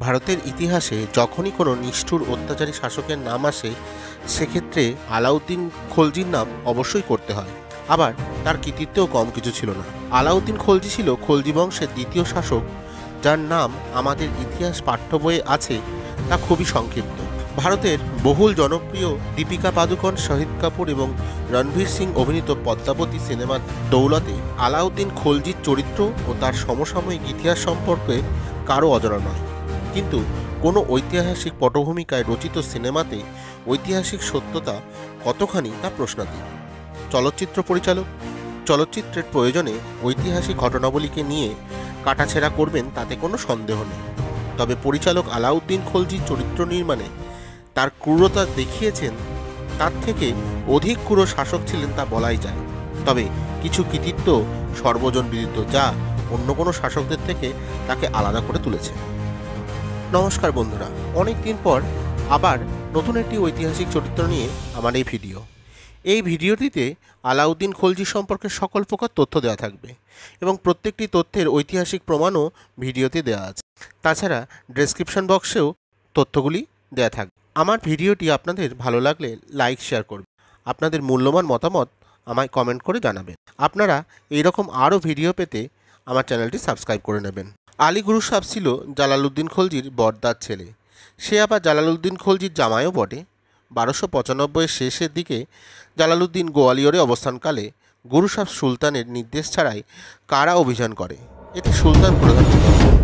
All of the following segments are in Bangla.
ভারতের ইতিহাসে যখনই কোনো নিষ্ঠুর অত্যাচারী শাসকের নাম আসে, সেক্ষেত্রে আলাউদ্দিন খলজির নাম অবশ্যই করতে হয়। আবার তার কৃতিত্বেও কম কিছু ছিল না। আলাউদ্দিন খলজি ছিল খলজি বংশের দ্বিতীয় শাসক, যার নাম আমাদের ইতিহাস পাঠ্য বইয়ে আছে, তা খুবই সংক্ষিপ্ত। ভারতের বহুল জনপ্রিয় দীপিকা পাদুকোন, শহীদ কাপুর এবং রণবীর সিং অভিনীত পদ্মাবতী সিনেমার দৌলতে আলাউদ্দিন খলজির চরিত্র ও তার সমসাময়িক ইতিহাস সম্পর্কে কারও অজানা নয়। কিন্তু কোনো ঐতিহাসিক পটভূমিকায় রচিত সিনেমাতে ঐতিহাসিক সত্যতা কতখানি তা প্রশ্নাতীত। চলচ্চিত্র পরিচালক চলচ্চিত্রের প্রয়োজনে ঐতিহাসিক ঘটনাবলীকে নিয়ে কাটাছেঁড়া করবেন, তাতে কোনো সন্দেহ নেই। তবে পরিচালক আলাউদ্দিন খলজির চরিত্র নির্মাণে তার ক্রূরতা দেখিয়েছেন, তার থেকে অধিক ক্রূর শাসক ছিলেন তা বলাই যায়। তবে কিছু কৃতিত্ব সর্বজন বিদিত, যা অন্য কোনো শাসকদের থেকে তাকে আলাদা করে তুলেছে। নমস্কার বন্ধুরা, অনেক দিন পর আবার নতুন একটি ঐতিহাসিক চরিত্র নিয়ে আমার এই ভিডিও। এই ভিডিওটিতে আলাউদ্দিন খলজি সম্পর্কে সকল প্রকার তথ্য দেওয়া থাকবে এবং প্রত্যেকটি তথ্যের ঐতিহাসিক প্রমাণও ভিডিওতে দেওয়া আছে। তাছাড়া ডেসক্রিপশন বক্সেও তথ্যগুলি দেওয়া থাকবে। আমার ভিডিওটি আপনাদের ভালো লাগলে লাইক শেয়ার করবেন। আপনাদের মূল্যবান মতামত আমায় কমেন্ট করে জানাবেন। আপনারা এইরকম আরও ভিডিও পেতে আমার চ্যানেলটি সাবস্ক্রাইব করে নেবেন। আলী গুরু সাহেব ছিল জালালউদ্দিন খলজির বড়দার ছেলে। সে আবার জালালউদ্দিন খলজির জামাইও বটে। 1295-এর শেষের দিকে জালালউদ্দিন গোয়ালিয়রে অবস্থানকালে গুরু সাহেব সুলতানের নির্দেশ ছাড়াই কারা অভিযান করে। এতে সুলতান প্রধানিত হন।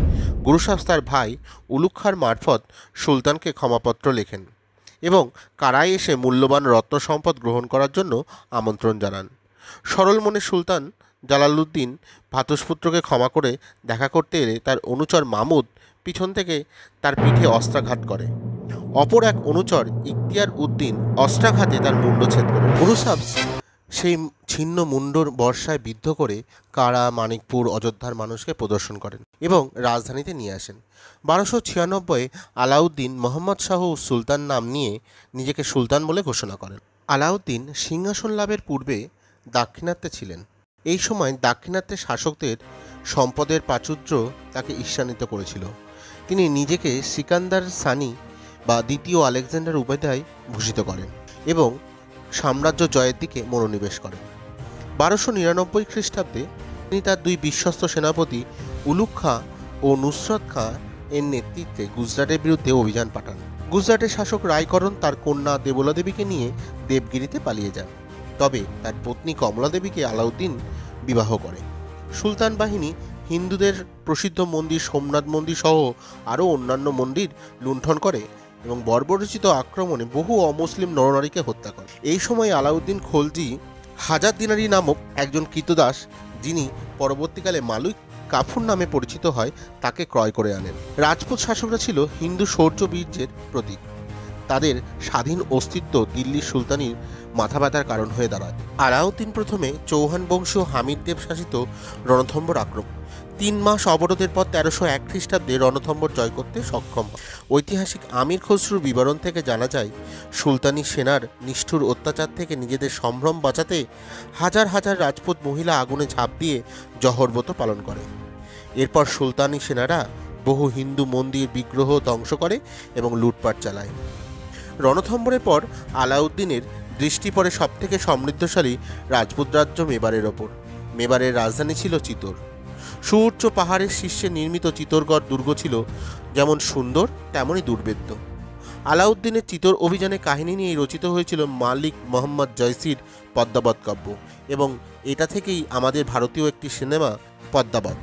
গুরু সাহেব তার ভাই উলুগ খাঁর মারফত সুলতানকে ক্ষমাপত্র লেখেন এবং কারায় এসে মূল্যবান রত্ন সম্পদ গ্রহণ করার জন্য আমন্ত্রণ জানান। সরল মনে সুলতান জালালউদ্দিন ভ্রাতুষ্পুত্রকে ক্ষমা করে দেখা করতে এলে তার অনুচর মামুদ পিছন থেকে তার পিঠে অস্ত্রাঘাত করে। অপর এক অনুচর ইখতিয়ার উদ্দিন অস্ত্রাঘাতে তার মুণ্ডচ্ছেদ করে। গুরু সাহেব সেই ছিন্ন মুণ্ডর বর্ষায় বিদ্ধ করে কারা, মানিকপুর, অযোধ্যার মানুষকে প্রদর্শন করেন এবং রাজধানীতে নিয়ে আসেন। 1296-এ আলাউদ্দিন মোহাম্মদ শাহ সুলতান নাম নিয়ে নিজেকে সুলতান বলে ঘোষণা করেন। আলাউদ্দিন সিংহাসন লাভের পূর্বে দাক্ষিণাত্যে ছিলেন। এই সময় দাক্ষিণাত্যের শাসকদের সম্পদের প্রাচুর্য তাকে ঈর্ষান্বিত করেছিল। তিনি নিজেকে সিকান্দার সানি বা দ্বিতীয় আলেকজান্ডার উপাধ্যায় ভূষিত করেন এবং সাম্রাজ্য জয়ের দিকে মনোনিবেশ করেন। 1299 খ্রিস্টাব্দে তিনি তার দুই বিশ্বস্ত সেনাপতি উলুগ খাঁ ও নুসরত খাঁ এর নেতৃত্বে গুজরাটের বিরুদ্ধে অভিযান পাঠান। গুজরাটের শাসক রায়করণ তার কন্যা দেবলা দেবীকে নিয়ে দেবগিরিতে পালিয়ে যান। তবে তার পত্নী কমলা দেবীকে আলাউদ্দিন বিবাহ করে। সুলতান বাহিনী হিন্দুদের প্রসিদ্ধ মন্দির সোমনাথ মন্দির সহ আরও অন্যান্য মন্দির লুণ্ঠন করে এবং বর্বরচিত আক্রমণে বহু অমুসলিম নরনারীকে হত্যা করে। এই সময় আলাউদ্দিন খলজি হাজার দিনারি নামক একজন কৃতদাস, যিনি পরবর্তীকালে মালিক কাফুর নামে পরিচিত হয়, তাকে ক্রয় করে আনেন। রাজপুত শাসকরা ছিল হিন্দু শৌর্য বীর্যের প্রতীক। তাদের স্বাধীন অস্তিত্ব দিল্লির সুলতানির মাথা ব্যথার কারণ হয়ে দাঁড়ায়। আলাউদ্দিন প্রথমে চৌহান বংশীয় হামিদ দেব শাসিত রণথম্বর আক্রমণ 3 মাস অবরোধের পর 1301 খ্রিস্টাব্দে রণথম্বর জয় করতে সক্ষম হয়। ঐতিহাসিক আমির খসরুর বিবরণ থেকে জানা যায়, সুলতানি সেনার নিষ্ঠুর অত্যাচার থেকে নিজেদের সম্ভ্রম বাঁচাতে হাজার হাজার রাজপুত মহিলা আগুনে ঝাঁপ দিয়ে জহরব্রত পালন করে। এরপর সুলতানি সেনারা বহু হিন্দু মন্দির বিগ্রহ ধ্বংস করে এবং লুটপাট চালায়। রণথম্বরের পর আলাউদ্দিনের দৃষ্টি পড়ে সবথেকে সমৃদ্ধশালী রাজপুত রাজ্য মেবারের ওপর। মেবারের রাজধানী ছিল চিতোর। সুউচ্চ পাহাড়ের শীর্ষে নির্মিত চিতোরগড় দুর্গ ছিল যেমন সুন্দর তেমনই দুর্ভেদ্য। আলাউদ্দিনের চিতোর অভিযানের কাহিনী নিয়েই রচিত হয়েছিল মালিক মোহাম্মদ জয়সির পদ্মাবত কাব্য এবং এটা থেকেই আমাদের ভারতীয় একটি সিনেমা পদ্মাবত।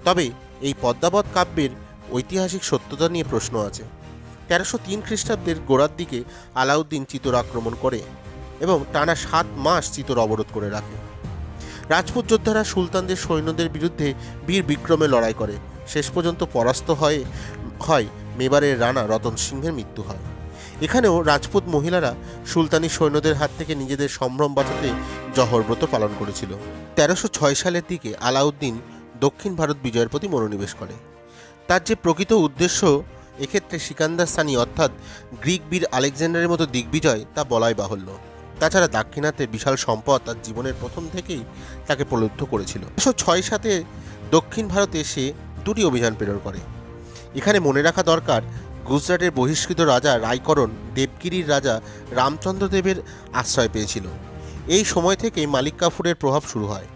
তবে এই পদ্মাবত কাব্যের ঐতিহাসিক সত্যতা নিয়ে প্রশ্ন আছে। 1303 খ্রিস্টাব্দের গোড়ার দিকে আলাউদ্দিন চিতোর আক্রমণ করে এবং টানা 7 মাস চিতোর অবরোধ করে রাখে। রাজপুত যোদ্ধারা সুলতানদের সৈন্যদের বিরুদ্ধে বীর বিক্রমে লড়াই করে শেষ পর্যন্ত পরাস্ত হয় মেবারের রানা রতন সিংহের মৃত্যু হয়। এখানেও রাজপুত মহিলারা সুলতানি সৈন্যদের হাত থেকে নিজেদের সম্ভ্রম বাঁচাতে জহরব্রত পালন করেছিল। 1306 সালের দিকে আলাউদ্দিন দক্ষিণ ভারত বিজয়ের প্রতি মনোনিবেশ করে। তার যে প্রকৃত উদ্দেশ্য এক্ষেত্রে সিকান্দার সানি অর্থাৎ গ্রিক বীর আলেকজান্ডারের মতো দিগ্বিজয়, তা বলাই বাহুল্য। তাছাড়া দাক্ষিণাত্যে বিশাল সম্পদ তার জীবনের প্রথম থেকেই তাকে প্রলুব্ধ করেছিল। 1306 সালে দক্ষিণ ভারতে সে 2টি অভিযান প্রেরণ করে, এখানে মনে রাখা দরকার, গুজরাটের বহিষ্কৃত রাজা রায়করণ দেবগিরির রাজা রামচন্দ্র দেবের আশ্রয় পেয়েছিল। এই সময় থেকেই মালিক কাফুরের প্রভাব শুরু হয়।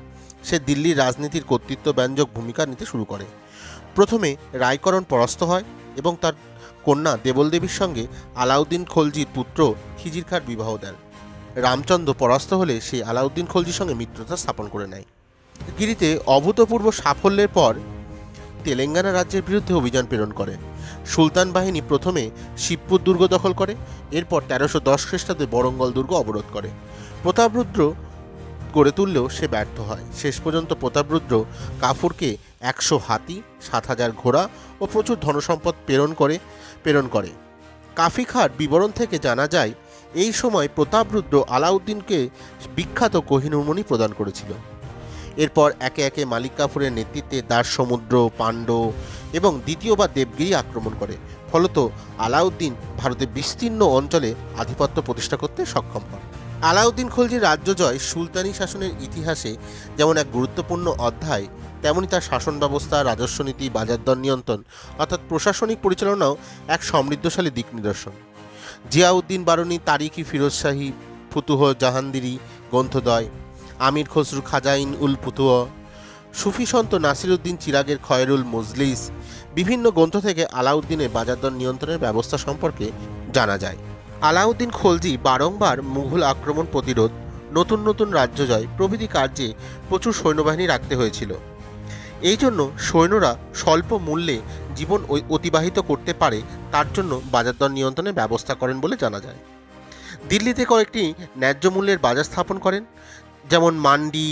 সে দিল্লির রাজনীতির কর্তৃত্বব্যঞ্জক ভূমিকা নিতে শুরু করে। প্রথমে রায়করণ পরাস্ত হয় এবং তার কন্যা দেবল দেবীর সঙ্গে আলাউদ্দিন খলজির পুত্র খিজির খাঁর বিবাহ দেন। রামচন্দ্র পরাস্ত হলে সে আলাউদ্দিন খলজির সঙ্গে মিত্রতা স্থাপন করে নেয়। গিরিতে অভূতপূর্ব সাফল্যের পর তেলেঙ্গানা রাজ্যের বিরুদ্ধে অভিযান প্রেরণ করে। সুলতান বাহিনী প্রথমে শিবপুর দুর্গ দখল করে, এরপর 1310 খ্রিস্টাব্দে বরঙ্গল দুর্গ অবরোধ করে। প্রতাপরুদ্র গড়ে তুললেও সে ব্যর্থ হয়। শেষ পর্যন্ত প্রতাপরুদ্র কাফুরকে 100 হাতি, 7000 ঘোড়া ও প্রচুর ধনসম্পদ প্রেরণ করে। কাফি খাঁর বিবরণ থেকে জানা যায়, এই সময় প্রতাপরুদ্র আলাউদ্দিনকে বিখ্যাত কোহিনূর মণি প্রদান করেছিল। এরপর একে একে মালিক কাফুরের নেতৃত্বে দাস সমুদ্র, পাণ্ড এবং দ্বিতীয়বার দেবগিরি আক্রমণ করে। ফলত আলাউদ্দিন ভারতের বিস্তীর্ণ অঞ্চলে আধিপত্য প্রতিষ্ঠা করতে সক্ষম হন। আলাউদ্দিন খলজির রাজ্য জয় সুলতানি শাসনের ইতিহাসে যেমন এক গুরুত্বপূর্ণ অধ্যায়, তেমনি তার শাসন ব্যবস্থা, রাজস্ব নীতি, বাজার দর নিয়ন্ত্রণ অর্থাৎ প্রশাসনিক পরিচালনাও এক সমৃদ্ধশালী দিক নিদর্শন। জিয়াউদ্দিন বারনী, তারিখি ফিরোজ শাহী, ফুতুহ জাহাঙ্গীরি গ্রন্থদ্বয়, আমির খসরু খাজাইন উল ফুতুহ, সুফি সন্ত নাসিরুদ্দিন চিরাগের খয়রুল মজলিস বিভিন্ন গ্রন্থ থেকে আলাউদ্দিনের বাজার দর নিয়ন্ত্রণের ব্যবস্থা সম্পর্কে জানা যায়। আলাউদ্দিন খলজি বারংবার মুঘল আক্রমণ প্রতিরোধ, নতুন নতুন রাজ্য জয় প্রভৃতি কার্যে প্রচুর সৈন্যবাহিনী রাখতে হয়েছিল। এই জন্য সৈন্যরা স্বল্প মূল্যে জীবন অতিবাহিত করতে পারে তার জন্য বাজার দর নিয়ন্ত্রণের ব্যবস্থা করেন বলে জানা যায়। দিল্লিতে কয়েকটি ন্যায্য মূল্যের বাজার স্থাপন করেন, যেমন মান্ডি,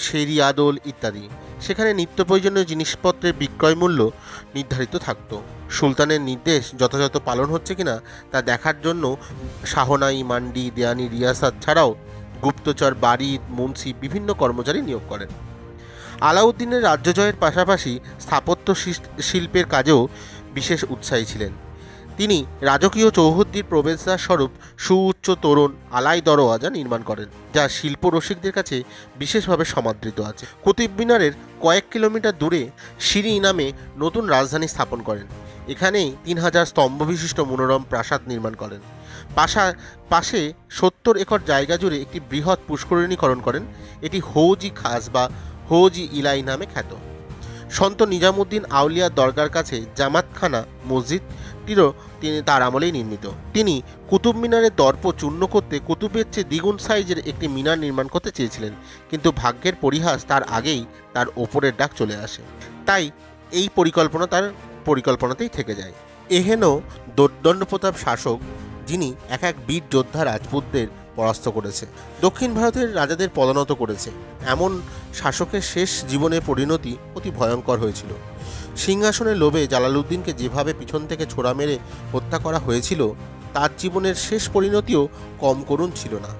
শেরি আদল ইত্যাদি। সেখানে নিত্য প্রয়োজনীয় জিনিসপত্রের বিক্রয় মূল্য নির্ধারিত থাকত। সুলতানের নির্দেশ যথাযথ পালন হচ্ছে কিনা তা দেখার জন্য শাহনাই, মান্ডি, দেয়ানি, রিয়াসাত ছাড়াও গুপ্তচর, বারিদ, মুন্সি বিভিন্ন কর্মচারী নিয়োগ করেন। আলাউদ্দিনের রাজ্য জয়ের পাশাপাশি স্থাপত্য শিল্পের কাজেও বিশেষ উৎসাহী ছিলেন। তিনি রাজকীয় চৌহদ্দির প্রবেশদ্বার স্বরূপ সুউচ্চ তোরণ আলাই দরওয়াজা নির্মাণ করেন, যা শিল্প রসিকদের কাছে বিশেষভাবে সমাদৃত আছে। কুতুব মিনারের কয়েক কিলোমিটার দূরে সিরি নামে নতুন রাজধানী স্থাপন করেন। এখানেই 3000 স্তম্ভ বিশিষ্ট মনোরম প্রাসাদ নির্মাণ করেন। পাশে 70 একর জায়গা জুড়ে একটি বৃহৎ পুষ্করিণীকরণ করেন। এটি হৌজি খাস বা হৌজি ইলাই নামে খ্যাত। সন্ত নিজামুদ্দিন আউলিয়ার দরগার কাছে জামাতখানা মসজিদটিরও তার আমলেই নির্মিত। তিনি কুতুব মিনারের দর্প চূর্ণ করতে কুতুবের চেয়ে দ্বিগুণ সাইজের একটি মিনার নির্মাণ করতে চেয়েছিলেন, কিন্তু ভাগ্যের পরিহাস তার আগেই তার ওপরের ডাক চলে আসে। তাই এই পরিকল্পনাতেই থেকে যায়। এহেন দোর্দণ্ড প্রতাপ শাসক, যিনি এক এক বীর যোদ্ধা রাজপুতদের পরাস্ত করেছে, দক্ষিণ ভারতের রাজাদের পদানত করেছে, এমন শাসকের শেষ জীবনের পরিণতি অতি ভয়ঙ্কর হয়েছিল। সিংহাসনের লোভে জালালউদ্দিনকে যেভাবে পিছন থেকে ছোড়া মেরে হত্যা করা হয়েছিল, তার জীবনের শেষ পরিণতিও কম করুণ ছিল না।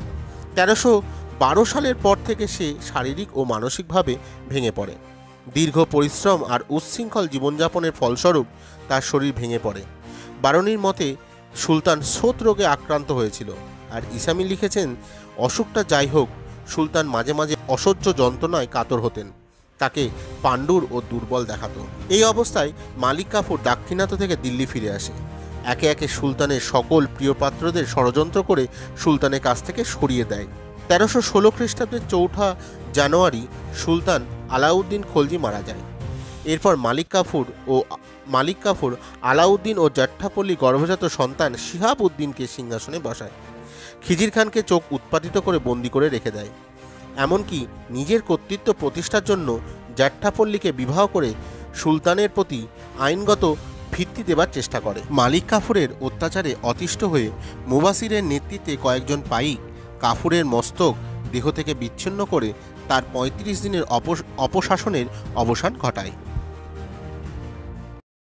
1312 সালের পর থেকে সে শারীরিক ও মানসিকভাবে ভেঙে পড়ে। দীর্ঘ পরিশ্রম আর উচ্ছৃঙ্খল জীবনযাপনের ফলস্বরূপ তার শরীর ভেঙে পড়ে। বারনীর মতে সুলতান স্রোত রোগে আক্রান্ত হয়েছিল। আর ইসামি লিখেছেন, অসুখটা যাই হোক, সুলতান মাঝে মাঝে অসহ্য যন্ত্রণায় কাতর হতেন, তাকে পাণ্ডুর ও দুর্বল দেখাতো। এই অবস্থায় মালিক কাফুর দাক্ষিণাত্য থেকে দিল্লি ফিরে আসে। একে একে সুলতানের সকল প্রিয়পাত্রদের ষড়যন্ত্র করে সুলতানের কাছ থেকে সরিয়ে দেয়। 1316 খ্রিস্টাব্দের 4 জানুয়ারি সুলতান আলাউদ্দিন খলজি মারা যায়। এরপর মালিক কাফুর আলাউদ্দিন ও জাট্টাপল্লী গর্ভজাত সন্তান শিহাব উদ্দিনকে সিংহাসনে বসায়। খিজির খানকে চোখ উৎপাটিত করে বন্দি করে রেখে দেয়। এমনকি নিজের কর্তৃত্ব প্রতিষ্ঠার জন্য জাট্টাপল্লীকে বিবাহ করে সুলতানের প্রতি আইনগত ভিত্তি দেবার চেষ্টা করে। মালিক কাফুরের অত্যাচারে অতিষ্ঠ হয়ে মুবাসিরের নেতৃত্বে কয়েকজন পাইক কাফুরের মস্তক দেহ থেকে বিচ্ছিন্ন করে তার 35 দিনের অপশাসনের অবসান ঘটায়।